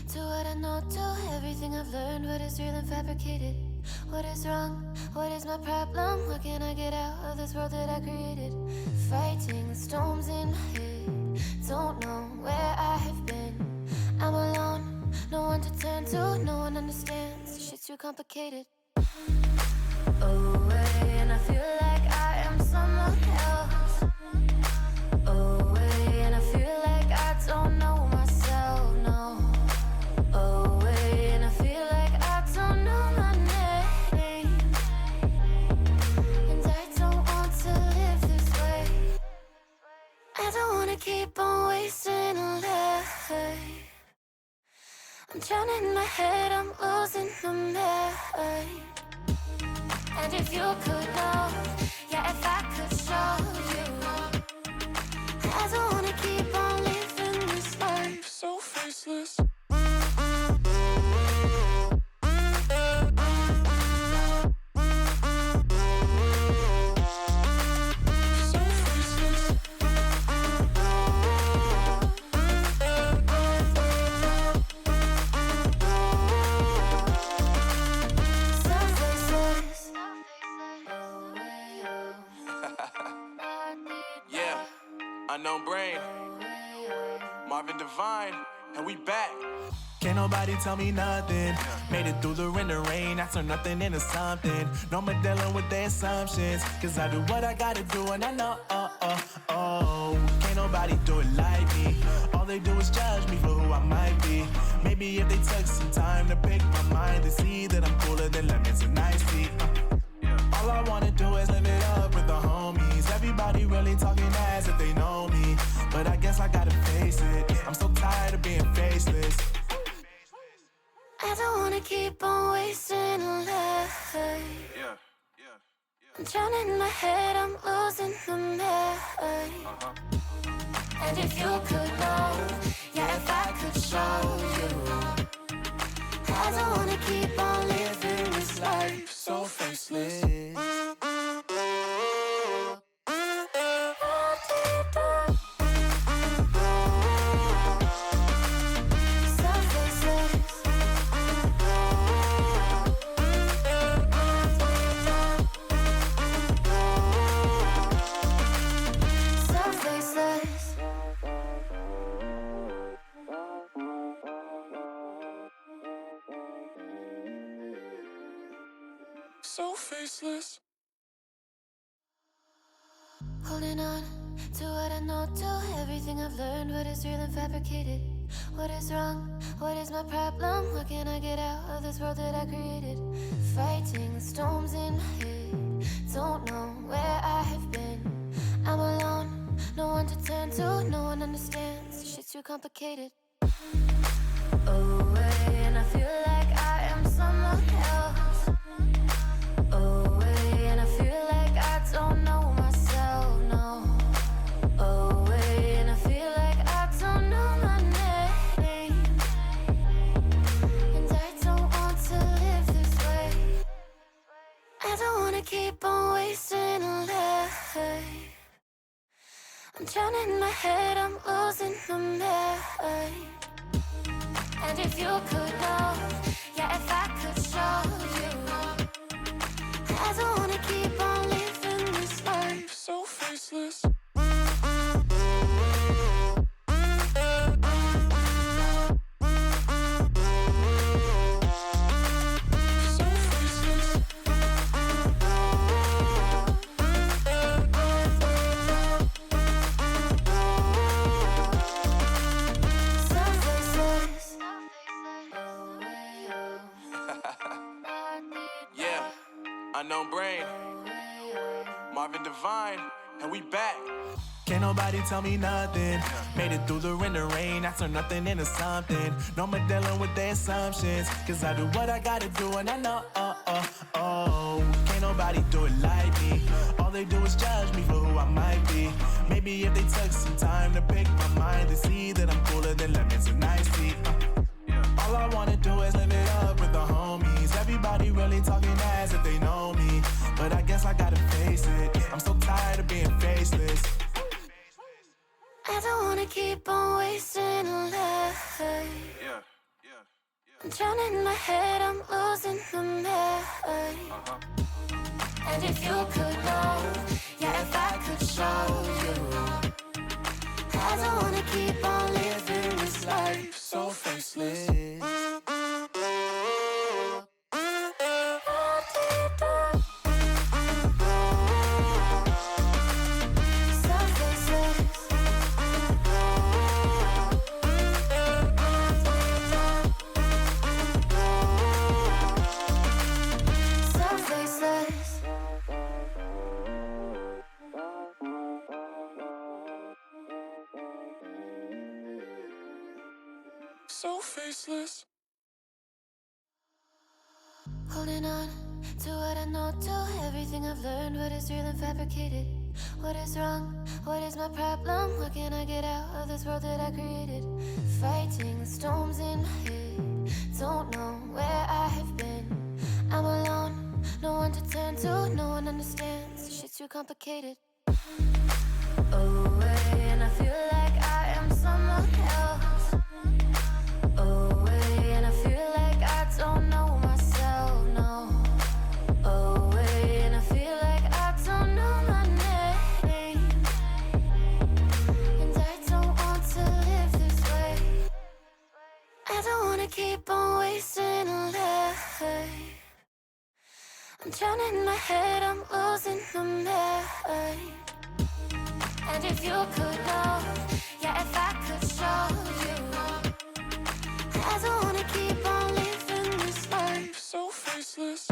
to what I know, to everything I've learned. What is real and fabricated? What is wrong? What is my problem? What can I get out of this world that I created? Fighting the storms in my head. Don't know where I have been. I'm alone, no one to turn to. No one understands, shit's too complicated. Away, and I feel like I am someone else. Away, and I feel like I don't know myself, no. Away, and I feel like I don't know my name. And I don't want to live this way. I don't wanna keep on wasting a life. I'm drowning in my head, I'm losing my mind. And if you could know, yeah, if I could show you, I don't wanna keep on living this life so faceless. Unknown brain, Marvin Divine, and we back. Can't nobody tell me nothing. Made it through the rain and rain, I turn nothing into something. No more dealing with their assumptions, cause I do what I gotta do and I know, can't nobody do it like me. All they do is judge me for who I might be. Maybe if they took some time to pick my mind, they see that I'm cooler than lemons and iced tea. All I wanna do is live it up with the homies. Everybody really talking as if they know me, but I guess I gotta face it. I'm so tired of being faceless. I don't wanna keep on wasting a life. I'm drowning in my head, I'm losing my mind. And if you could know, yeah, if I could show you, I don't wanna keep on living this life so faceless. So faceless. Holding on to what I know, to everything I've learned. What is real and fabricated? What is wrong? What is my problem? What can I get out of this world that I created? Fighting the storms in my head. Don't know where I have been. I'm alone, no one to turn to. No one understands, shit's too complicated. Away, and I feel like I am someone else. Away, and I feel like I don't know myself, no. Away, and I feel like I don't know my name. And I don't want to live this way. I don't wanna keep on wasting a life. I'm drowning in my head, I'm losing my mind. And if you could know, yeah, if I could show you, I don't wanna keep on living this life so faceless. Unknown brain, Marvin Divine, and we back. Can't nobody tell me nothing. Made it through the rain and rain, I turn nothing into something. No more dealing with their assumptions, cause I do what I gotta do and I know, can't nobody do it like me. All they do is judge me for who I might be. Maybe if they took some time to pick my mind, they see that I'm cooler than lemons and iced tea. All I wanna do is live it up with the homies. Everybody really talking as if they know me, but I guess I gotta face it. I'm so tired of being faceless. I don't wanna keep on wasting a life. I'm drowning in my head, I'm losing my mind. And if you could know, yeah, if I could show you, I don't wanna keep on living this life so faceless. So faceless. Holding on to what I know, to everything I've learned, what is real and fabricated. What is wrong? What is my problem? What can I get out of this world that I created? Fighting the storms in my head, don't know where I have been. I'm alone, no one to turn to, no one understands. Shit's too complicated. Away, and I feel like I am someone else. Away, and I feel like I don't know myself, no. Away, and I feel like I don't know my name. And I don't want to live this way. I don't wanna keep on wasting a life. I'm drowning in my head, I'm losing my mind. And if you could know, yeah, if I could show you, I don't wanna keep on living this life So faceless.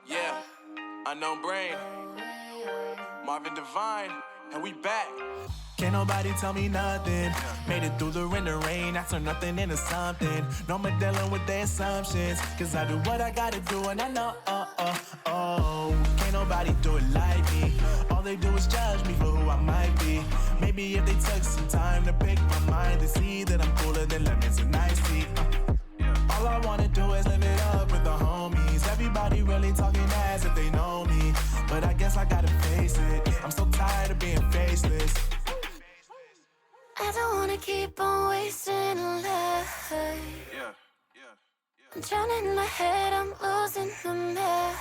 Yeah, unknown brain, Marvin Divine, and we back. Can't nobody tell me nothing. Made it through the rain, I turn nothing into something. No more dealing with their assumptions, cause I do what I gotta do and I know, can't nobody do it like me. All they do is judge me for who I might be. Maybe if they took some time to pick my mind, they see that I'm cooler than lemons and iced tea. All I wanna do is live it up with the homies. Everybody really talking as if they know me, but I guess I gotta face it. I'm so tired of being faceless. I don't wanna keep on wasting a life. I'm drowning in my head, I'm losing my mind.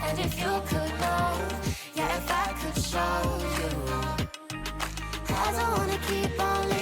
And if you could know, yeah, if I could show you, I don't wanna keep on living